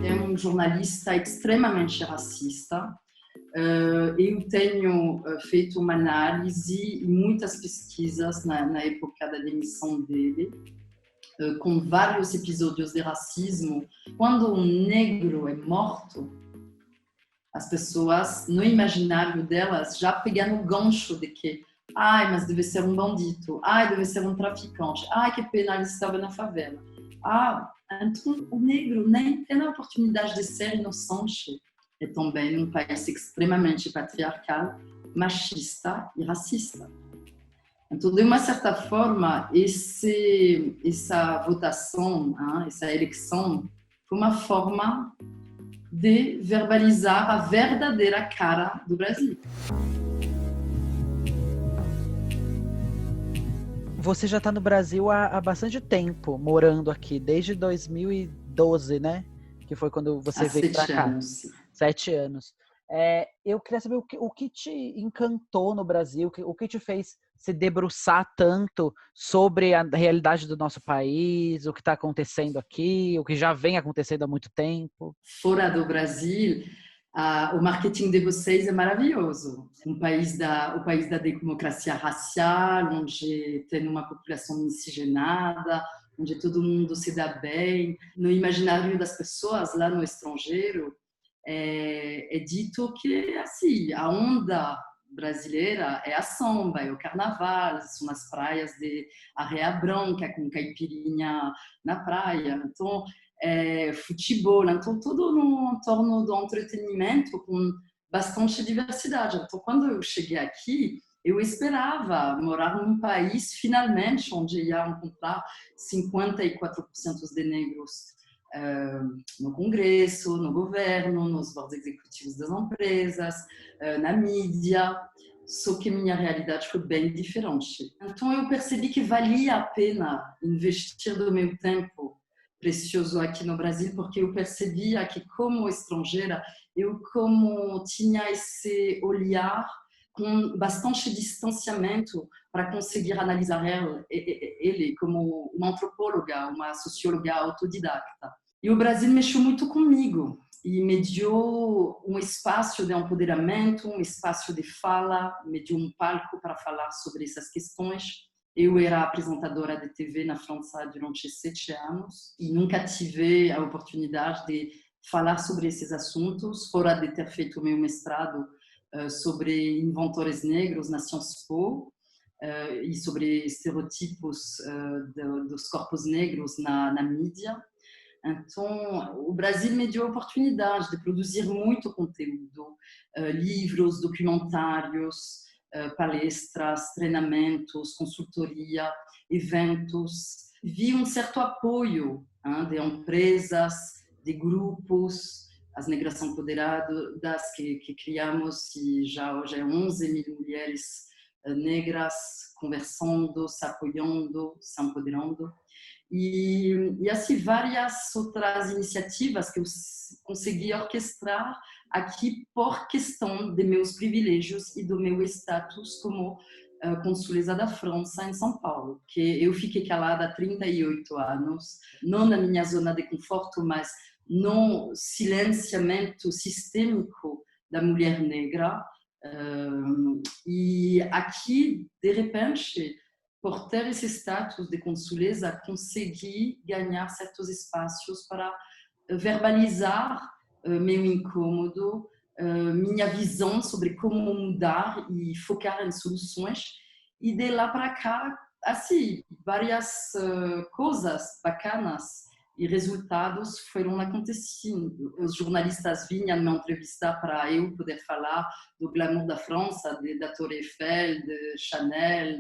É um jornalista extremamente racista. Eu tenho feito uma análise e muitas pesquisas na época da demissão dele, com vários episódios de racismo. Quando um negro é morto, as pessoas, no imaginário delas, já pegam o gancho de que mas deve ser um bandido, deve ser um traficante, que pena, ele estava na favela. Então o negro nem tem a oportunidade de ser inocente. É também um país extremamente patriarcal, machista e racista. Então, de uma certa forma, essa votação, essa eleição, foi uma forma de verbalizar a verdadeira cara do Brasil. Você já está no Brasil há bastante tempo, morando aqui, desde 2012, né? Que foi quando você veio para cá. 7 anos. 7 anos. Eu queria saber o que te encantou no Brasil, o que te fez se debruçar tanto sobre a realidade do nosso país, o que está acontecendo aqui, o que já vem acontecendo há muito tempo. Fora do Brasil, o marketing de vocês é maravilhoso. O país da democracia racial, onde tem uma população miscigenada, onde todo mundo se dá bem. No imaginário das pessoas lá no estrangeiro, é dito que assim, a onda brasileira é a samba, é o carnaval, são as praias de Areia Branca com caipirinha na praia. Então, futebol, então tudo no entorno do entretenimento com bastante diversidade. Então, quando eu cheguei aqui, eu esperava morar num país, finalmente, onde ia encontrar 54% de negros no Congresso, no governo, nos boards executivos das empresas, na mídia. Só que minha realidade foi bem diferente. Então eu percebi que valia a pena investir do meu tempo precioso aqui no Brasil, porque eu percebia que, como estrangeira, eu como tinha esse olhar com bastante distanciamento para conseguir analisar ele como uma antropóloga, uma socióloga autodidata. E o Brasil mexeu muito comigo e me deu um espaço de empoderamento, um espaço de fala, me deu um palco para falar sobre essas questões. Eu era apresentadora de TV na França durante 7 anos e nunca tive a oportunidade de falar sobre esses assuntos, fora de ter feito o meu mestrado sobre inventores negros na Sciences Po e sobre estereotipos dos corpos negros na mídia. Então, o Brasil me deu a oportunidade de produzir muito conteúdo, livros, documentários, palestras, treinamentos, consultoria, eventos. Vi um certo apoio de empresas, de grupos, as Negras Empoderadas que criamos, e já hoje 11 mil mulheres negras conversando, se apoiando, se empoderando. E assim, várias outras iniciativas que eu consegui orquestrar aqui por questão de meus privilégios e do meu status como consuleza da França em São Paulo, que eu fiquei calada há 38 anos, não na minha zona de conforto, mas no silenciamento sistêmico da mulher negra. E aqui, de repente, por ter esse status de consuleza, consegui ganhar certos espaços para verbalizar meu incômodo, minha visão sobre como mudar e focar em soluções. E de lá para cá, assim, várias coisas bacanas e resultados foram acontecendo. Os jornalistas vinham me entrevistar para eu poder falar do glamour da França, da Torre Eiffel, de Chanel,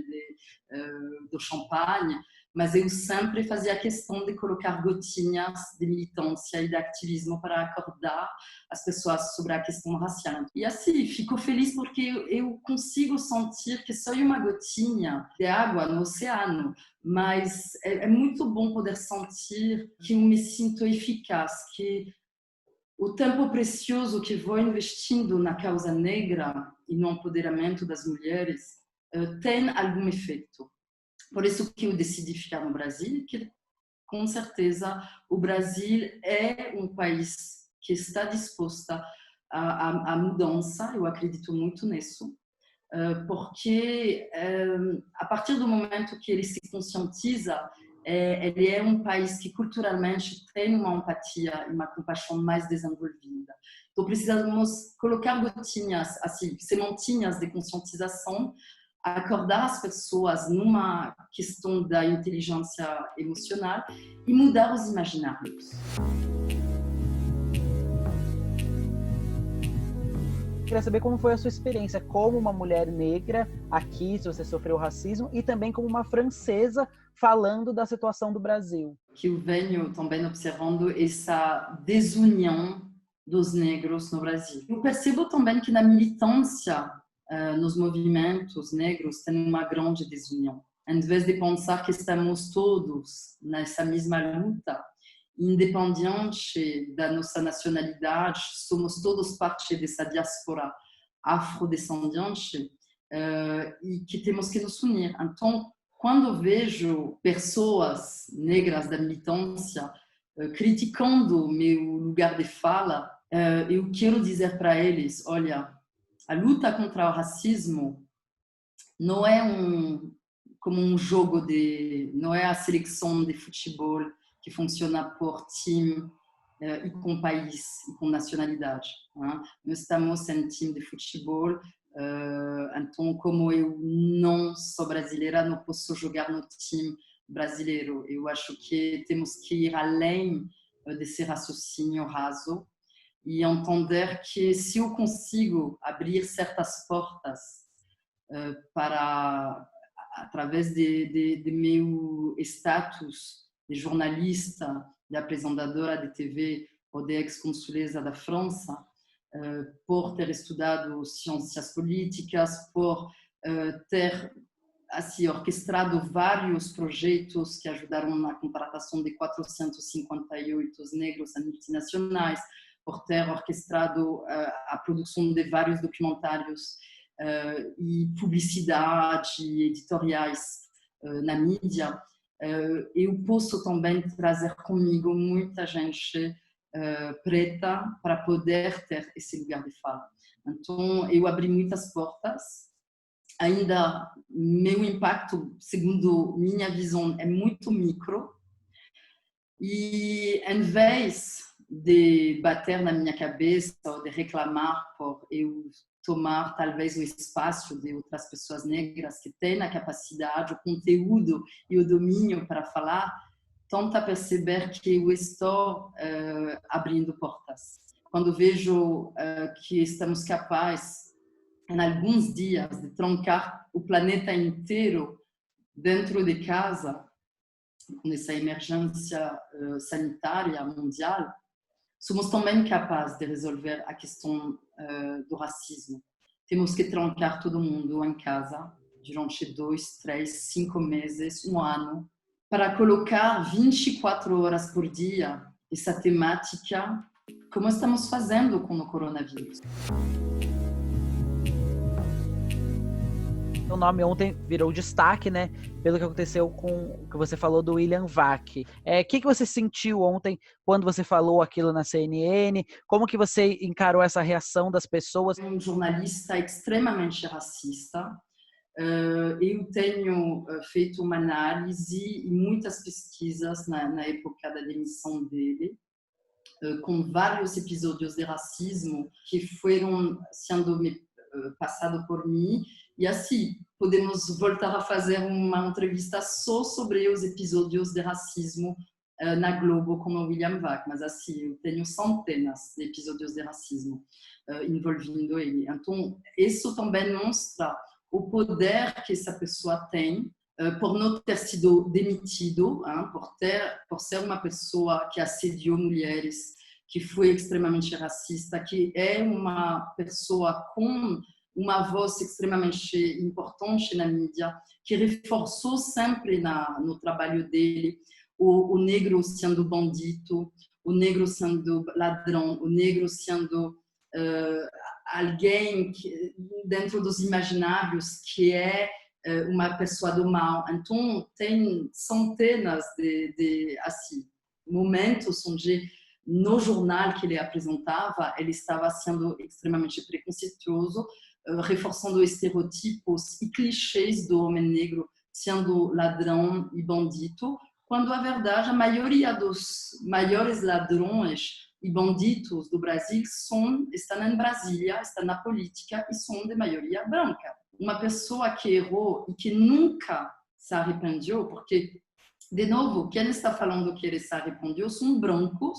do champanhe, mas eu sempre fazia questão de colocar gotinhas de militância e de ativismo para acordar as pessoas sobre a questão racial. E assim, fico feliz porque eu consigo sentir que sou uma gotinha de água no oceano, mas é muito bom poder sentir que eu me sinto eficaz, que o tempo precioso que vou investindo na causa negra e no empoderamento das mulheres tem algum efeito. Por isso que eu decidi ficar no Brasil, que com certeza o Brasil é um país que está disposta à mudança, eu acredito muito nisso, porque a partir do momento que ele se conscientiza, ele é um país que culturalmente tem uma empatia e uma compaixão mais desenvolvida. Então precisamos colocar gotinhas, assim, sementinhas de conscientização, acordar as pessoas numa questão da inteligência emocional e mudar os imaginários. Queria saber como foi a sua experiência como uma mulher negra aqui, se você sofreu racismo, e também como uma francesa falando da situação do Brasil. Que eu venho também observando essa desunião dos negros no Brasil. Eu percebo também que na militância, nos movimentos negros, tem uma grande desunião. Em vez de pensar que estamos todos nessa mesma luta, independente da nossa nacionalidade, somos todos parte dessa diáspora afrodescendente e que temos que nos unir. Então, quando vejo pessoas negras da militância criticando meu lugar de fala, eu quero dizer para eles, olha, a luta contra o racismo não é como um jogo não é a seleção de futebol que funciona por time e com país e com nacionalidade. Hein? Nós estamos em time de futebol, então como eu não sou brasileira, não posso jogar no time brasileiro. Eu acho que temos que ir além desse raciocínio raso e entender que se eu consigo abrir certas portas para através de meu status de jornalista, de apresentadora de TV ou de ex-consulesa da França, por ter estudado ciências políticas, por ter assim, orquestrado vários projetos que ajudaram na contratação de 458 negros em multinacionais, por ter orquestrado a produção de vários documentários e publicidade e editoriais na mídia, eu posso também trazer comigo muita gente preta para poder ter esse lugar de fala. Então, eu abri muitas portas. Ainda, meu impacto, segundo minha visão, é muito micro. E, em vez de bater na minha cabeça ou de reclamar por eu tomar talvez o espaço de outras pessoas negras que têm a capacidade, o conteúdo e o domínio para falar, tenta perceber que eu estou abrindo portas. Quando vejo que estamos capazes, em alguns dias, de trancar o planeta inteiro dentro de casa, nessa emergência sanitária mundial, somos também capazes de resolver a questão do racismo. Temos que trancar todo mundo em casa durante 2, 3, 5 meses, um ano, para colocar 24 horas por dia essa temática, como estamos fazendo com o coronavírus. O nome ontem virou destaque, né? Pelo que aconteceu com o que você falou do William Vac. O que você sentiu ontem quando você falou aquilo na CNN? Como que você encarou essa reação das pessoas? Um jornalista extremamente racista. Eu tenho feito uma análise e muitas pesquisas na época da demissão dele, com vários episódios de racismo que foram sendo passados por mim. E assim, podemos voltar a fazer uma entrevista só sobre os episódios de racismo na Globo com o William Vac, mas assim, eu tenho centenas de episódios de racismo envolvendo ele. Então, isso também mostra o poder que essa pessoa tem por não ter sido demitido, por ser uma pessoa que assediou mulheres, que foi extremamente racista, que é uma pessoa com uma voz extremamente importante na mídia, que reforçou sempre no trabalho dele o negro sendo bandido, o negro sendo ladrão, o negro sendo alguém que, dentro dos imaginários que é uma pessoa do mal. Então, tem centenas de assim, momentos onde, no jornal que ele apresentava, ele estava sendo extremamente preconceituoso, reforçando estereotipos e clichês do homem negro sendo ladrão e bandido, quando, a verdade, a maioria dos maiores ladrões e bandidos do Brasil estão em Brasília, estão na política e são de maioria branca. Uma pessoa que errou e que nunca se arrependeu, porque, de novo, quem está falando que ele se arrependeu são brancos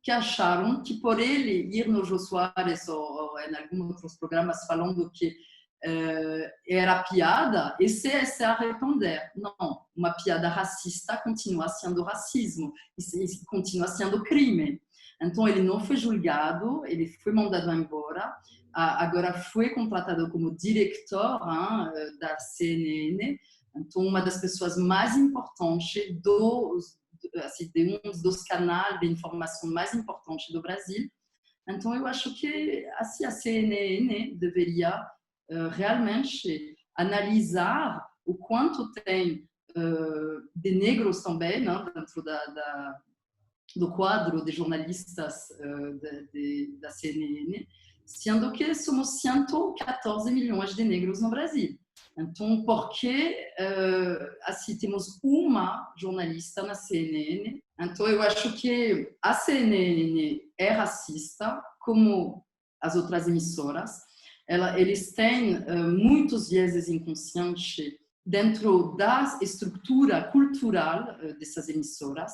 que acharam que, por ele ir no Jô Soares ou em alguns outros programas falando que era piada, esse é se arrepender. Não, uma piada racista continua sendo racismo e continua sendo crime. Então, ele não foi julgado, ele foi mandado embora, agora foi contratado como diretor da CNN, então uma das pessoas mais importantes de um dos canais de informação mais importantes do Brasil. Então, eu acho que assim, a CNN deveria realmente analisar o quanto tem de negros também, né, dentro do quadro de jornalistas da CNN, sendo que somos 114 milhões de negros no Brasil. Então, por que assim, temos uma jornalista na CNN? Então, eu acho que a CNN é racista, como as outras emissoras. Eles têm muitos vieses inconscientes dentro da estrutura cultural dessas emissoras.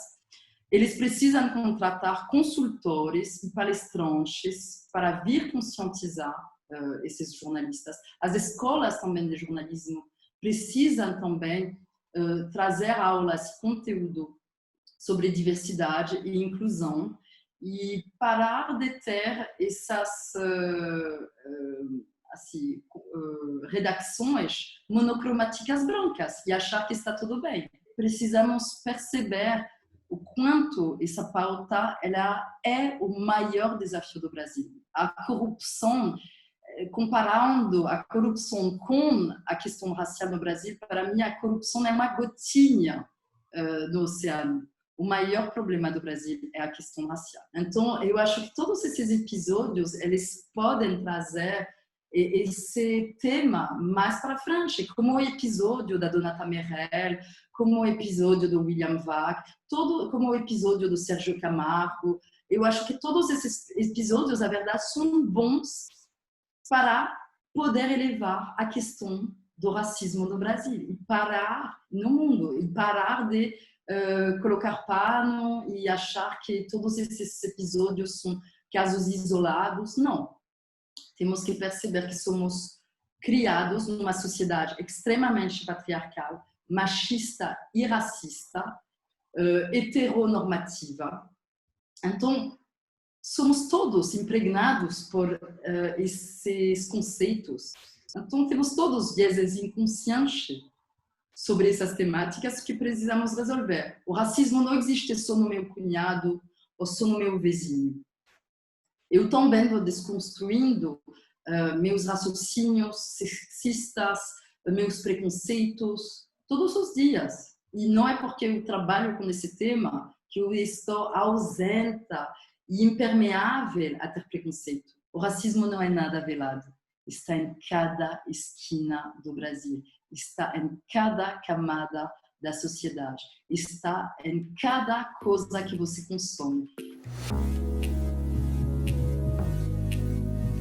Eles precisam contratar consultores e palestrantes para vir conscientizar esses jornalistas. As escolas também de jornalismo precisam também trazer aulas, conteúdo sobre diversidade e inclusão, e parar de ter essas assim, redações monocromáticas brancas e achar que está tudo bem. Precisamos perceber o quanto essa pauta ela é o maior desafio do Brasil. A corrupção, comparando a corrupção com a questão racial no Brasil, para mim a corrupção é uma gotinha no oceano. O maior problema do Brasil é a questão racial. Então, eu acho que todos esses episódios, eles podem trazer esse tema mais para frente, como o episódio da Dona Tamerel, como o episódio do William Vac, como o episódio do Sérgio Camargo. Eu acho que todos esses episódios, na verdade, são bons para poder elevar a questão do racismo no Brasil e parar no mundo, e parar de colocar pano e achar que todos esses episódios são casos isolados. Não. Temos que perceber que somos criados numa sociedade extremamente patriarcal, machista e racista, heteronormativa. Então, somos todos impregnados por esses conceitos. Então, temos todos vieses inconscientes sobre essas temáticas que precisamos resolver. O racismo não existe só no meu cunhado ou só no meu vizinho. Eu também vou desconstruindo meus raciocínios sexistas, meus preconceitos, todos os dias. E não é porque eu trabalho com esse tema que eu estou ausente e impermeável a ter preconceito. O racismo não é nada velado. Está em cada esquina do Brasil. Está em cada camada da sociedade. Está em cada coisa que você consome.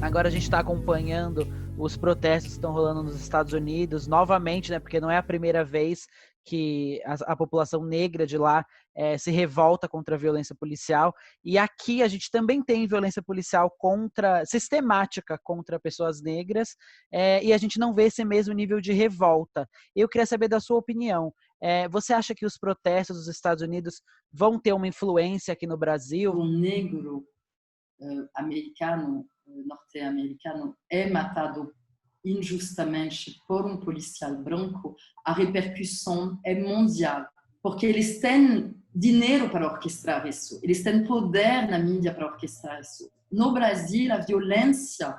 Agora a gente está acompanhando os protestos que estão rolando nos Estados Unidos, novamente, né, porque não é a primeira vez que a população negra de lá se revolta contra a violência policial. E aqui a gente também tem violência policial sistemática contra pessoas negras, e a gente não vê esse mesmo nível de revolta. Eu queria saber da sua opinião. Você acha que os protestos dos Estados Unidos vão ter uma influência aqui no Brasil? Um negro norte-americano é matado injustamente por um policial branco, a repercussão é mundial, porque eles têm dinheiro para orquestrar isso, eles têm poder na mídia para orquestrar isso. No Brasil, a violência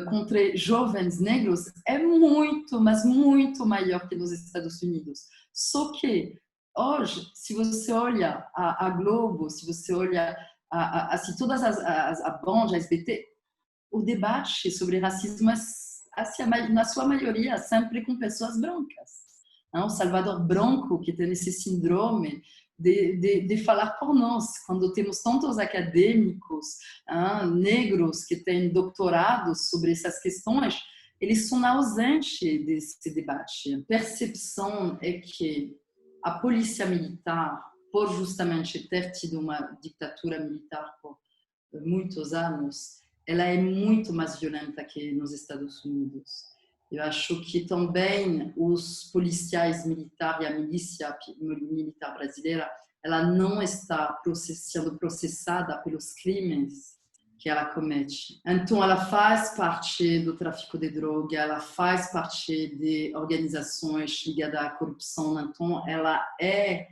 contra jovens negros é muito, mas muito maior que nos Estados Unidos. Só que hoje, se você olha a Globo, se você olha assim, todas a Band, a SBT, o debate sobre racismo é, assim, na sua maioria, sempre com pessoas brancas. Não? Salvador Branco, que tem esse síndrome de falar por nós, quando temos tantos acadêmicos negros que têm doutorados sobre essas questões, eles são ausentes desse debate. A percepção é que a polícia militar, por justamente ter tido uma ditadura militar por muitos anos, ela é muito mais violenta que nos Estados Unidos. Eu acho que também os policiais militares e a milícia militar brasileira, ela não está sendo processada pelos crimes que ela comete. Então, ela faz parte do tráfico de droga, ela faz parte de organizações ligadas à corrupção. Então, ela é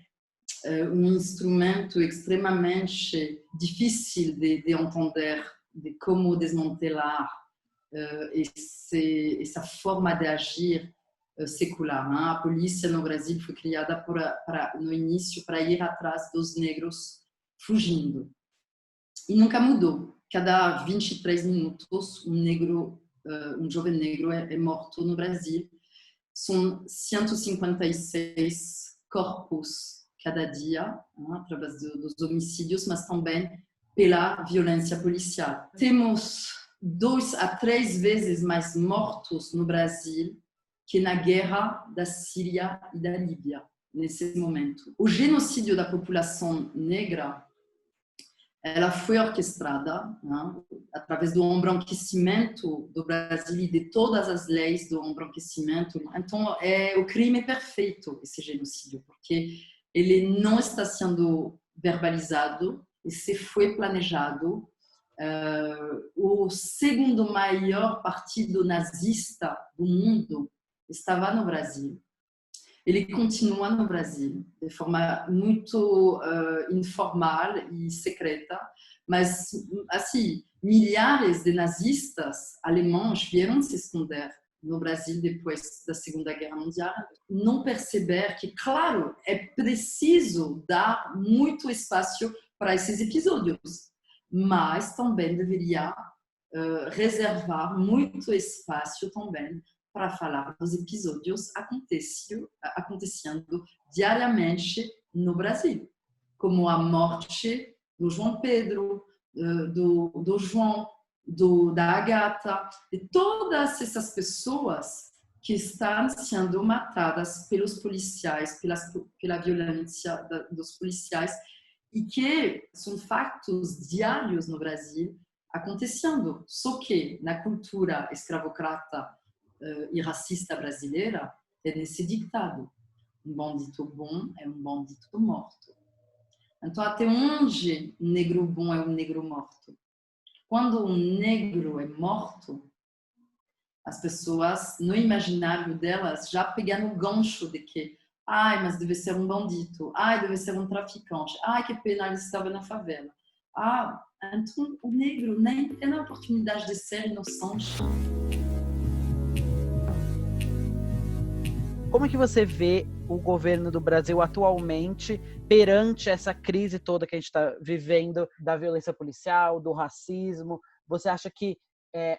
um instrumento extremamente difícil de entender, de como desmantelar essa forma de agir secular. A polícia no Brasil foi criada no início para ir atrás dos negros fugindo. E nunca mudou. Cada 23 minutos, um jovem negro é morto no Brasil. São 156 corpos cada dia, através dos homicídios, mas também pela violência policial. Temos 2 a 3 vezes mais mortos no Brasil que na guerra da Síria e da Líbia, nesse momento. O genocídio da população negra, ela foi orquestrada através do embranquecimento do Brasil e de todas as leis do embranquecimento. Então, é o crime perfeito, esse genocídio, porque ele não está sendo verbalizado, esse foi planejado. O segundo maior partido nazista do mundo estava no Brasil. Ele continua no Brasil de forma muito informal e secreta, mas assim, milhares de nazistas alemães vieram se esconder no Brasil depois da Segunda Guerra Mundial. Não perceber que, claro, é preciso dar muito espaço para esses episódios, mas também deveria reservar muito espaço também para falar dos episódios acontecendo diariamente no Brasil, como a morte do João Pedro, do João, da Agatha, de todas essas pessoas que estão sendo matadas pelos policiais, pela violência dos policiais, e que são fatos diários no Brasil acontecendo. Só que na cultura escravocrata e racista brasileira é nesse ditado: um bandido bom é um bandido morto. Então, até onde um negro bom é um negro morto? Quando um negro é morto, as pessoas, no imaginário delas, já pegam no gancho de que mas deve ser um bandido, deve ser um traficante, que pena, ele estava na favela. Então o negro nem tem a oportunidade de ser inocente. Como é que você vê o governo do Brasil atualmente perante essa crise toda que a gente está vivendo, da violência policial, do racismo? Você acha que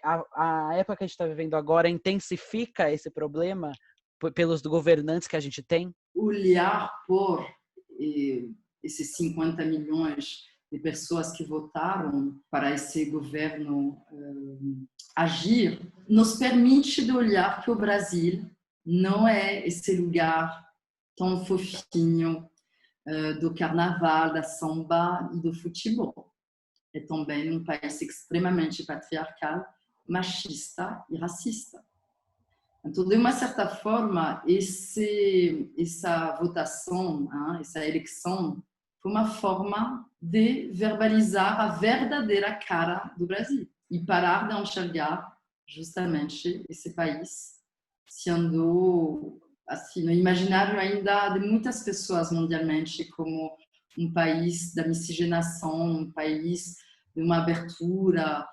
a época que a gente está vivendo agora intensifica esse problema pelos governantes que a gente tem? Olhar por esses 50 milhões de pessoas que votaram para esse governo agir, nos permite de olhar que o Brasil não é esse lugar tão fofinho do carnaval, da samba e do futebol. É também um país extremamente patriarcal, machista e racista. Então, de uma certa forma, essa votação, essa eleição, foi uma forma de verbalizar a verdadeira cara do Brasil e parar de enxergar justamente esse país sendo, assim, no imaginário ainda de muitas pessoas mundialmente como um país da miscigenação, um país de uma abertura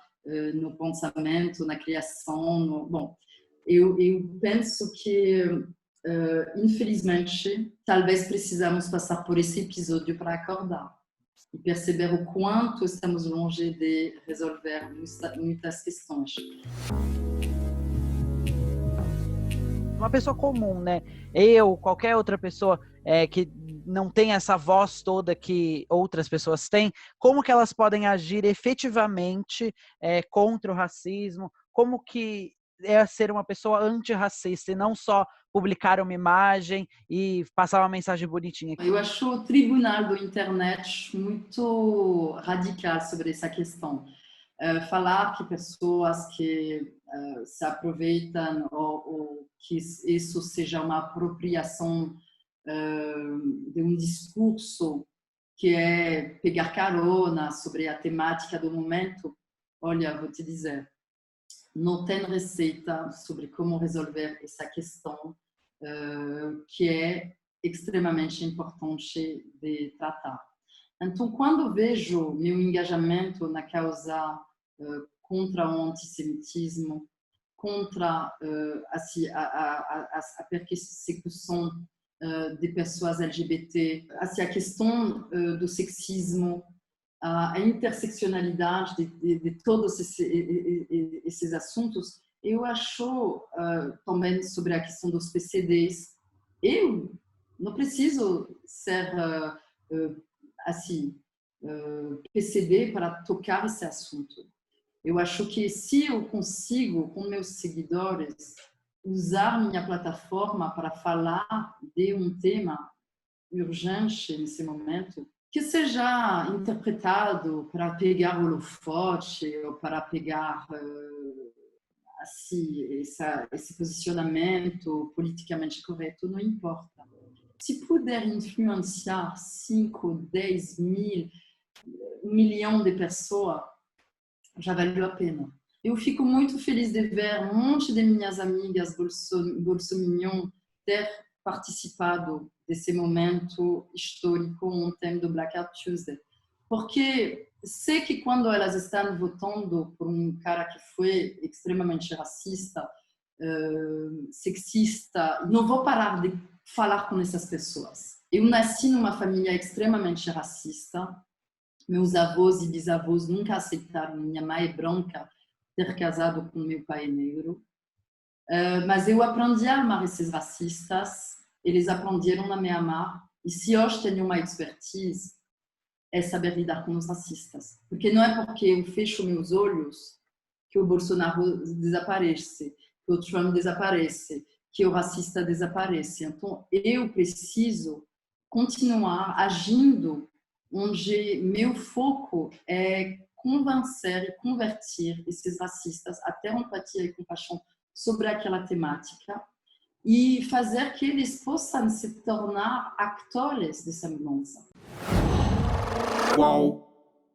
no pensamento, na criação. Bom, eu penso que, infelizmente, talvez precisamos passar por esse episódio para acordar e perceber o quanto estamos longe de resolver muitas questões. Uma pessoa comum, né? Eu, qualquer outra pessoa que não tem essa voz toda que outras pessoas têm, como que elas podem agir efetivamente contra o racismo? Como que é ser uma pessoa antirracista e não só publicar uma imagem e passar uma mensagem bonitinha? Eu acho o tribunal da internet muito radical sobre essa questão. Falar que pessoas que se aproveitam ou que isso seja uma apropriação de um discurso que é pegar carona sobre a temática do momento, olha, vou te dizer, não tem receita sobre como resolver essa questão que é extremamente importante de tratar. Então, quando vejo meu engajamento na causa contra o antissemitismo, contra a persecução de pessoas LGBT, a questão do sexismo, a interseccionalidade de todos esses assuntos, eu acho também sobre a questão dos PCDs, eu não preciso ser PCD para tocar esse assunto. Eu acho que se eu consigo, com meus seguidores, usar minha plataforma para falar de um tema urgente nesse momento, que seja interpretado para pegar o holofote ou para pegar esse posicionamento politicamente correto, não importa. Se puder influenciar 5, 10 mil, 1 milhão de pessoas, já valeu a pena. Eu fico muito feliz de ver um monte de minhas amigas bolsominion ter participado desse momento histórico ontem do Blackout Tuesday. Porque sei que quando elas estão votando por um cara que foi extremamente racista, sexista, não vou parar de falar com essas pessoas. Eu nasci numa família extremamente racista. Meus avós e bisavós nunca aceitaram. Minha mãe é branca, ter casado com meu pai negro. Mas eu aprendi a amar esses racistas. Eles aprenderam a me amar. E se hoje tenho uma expertise, é saber lidar com os racistas. Porque não é porque eu fecho meus olhos que o Bolsonaro desaparece, que o Trump desaparece, que o racista desaparece. Então, eu preciso continuar agindo onde meu foco é convencer e converter esses racistas a ter empatia e compaixão sobre aquela temática e fazer que eles possam se tornar atores dessa mudança. Uau!